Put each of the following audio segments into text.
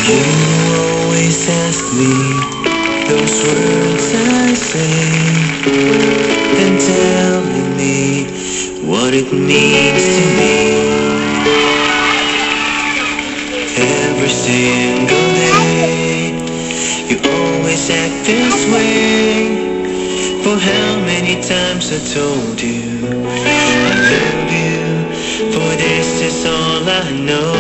You always ask me those words I say, then telling me what it means to me. Every single day, you always act this way. For how many times I told you I love you, for this is all I know.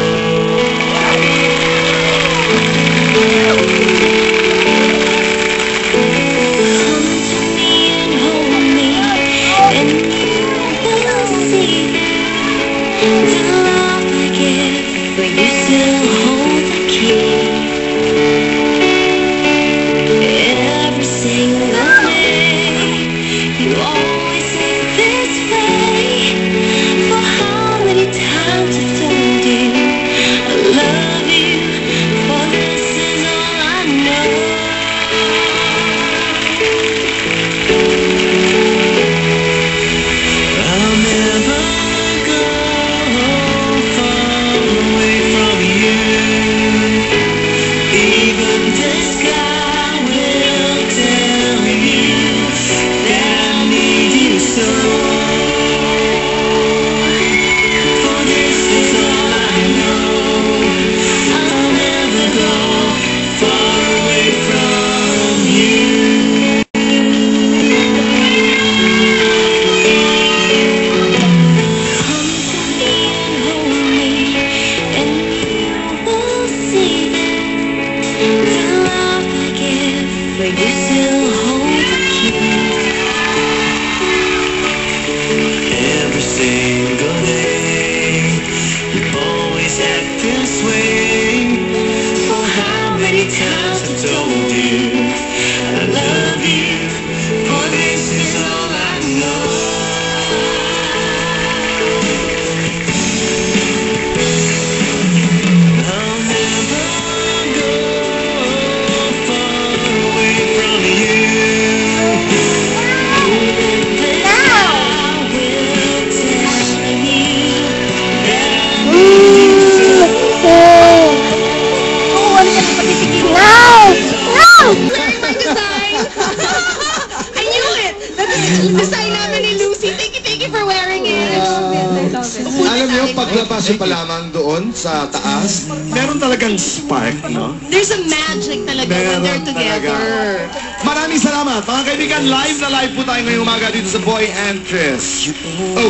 Alam niyo, paglabas pa lamang doon sa taas, meron talagang spark, no? There's a magic talaga when they're together. Maraming salamat. Mga kaibigan, live na live po tayo ngayong umaga dito sa Boy and Chris.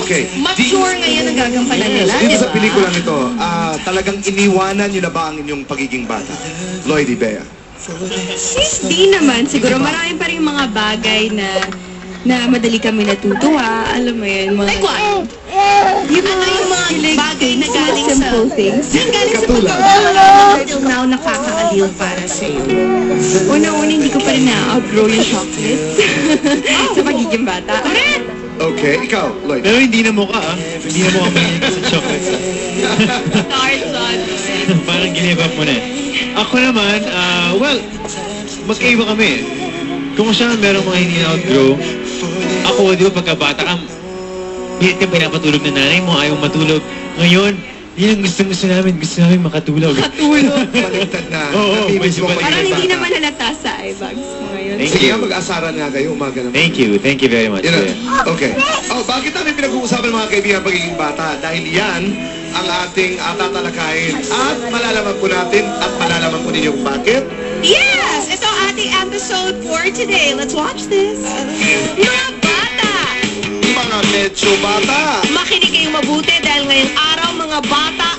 Okay. Mature ngayon ang gagampanan nila, dito sa pelikulang ito, talagang iniwanan niyo na ba ang inyong pagiging bata? Lloydie, Bea? Hindi naman. Siguro marami pa rin mga bagay na madali kami natutuwa. Alam mo yun, mga... Like what? Yung mga bagay na galing sa... simple things. Galing sa Katulad. Until now, nakakaaliw para sa'yo. Una-una, hindi ko pa rin na-outgrow yung chocolates sa pagiging bata. Okay, ikaw, Lloyd. Pero hindi na mukha, Hindi na mukha mahilig sa chocolates, Tarzan. Parang give up mo na. Ako naman, well, magkaiba kami. Kung siya merong mga hindi na-outgrow, ako, di ba, pagkabata ka, pilit kang pinapatulog na nanay mo, ayaw matulog. Ngayon, yun ang gusto namin. Gusto namin makatulog. Matulog. Baliktad na. Oo, Parang hindi naman halata sa eyebags mo ngayon. Sige nga, mag-asaran nga kayo, umaga naman. Thank you very much. Okay. Bakit namin pinag-uusapan mga kaibigan pagiging bata? Dahil yan ang ating tatalakayin at malalaman po natin at malalaman po ninyo bakit. Yes! Ito ang ating episode for today. Let's watch this. Mga bata! Mga medyo bata. Makinig kayong mabuti dahil ngayong araw, mga bata,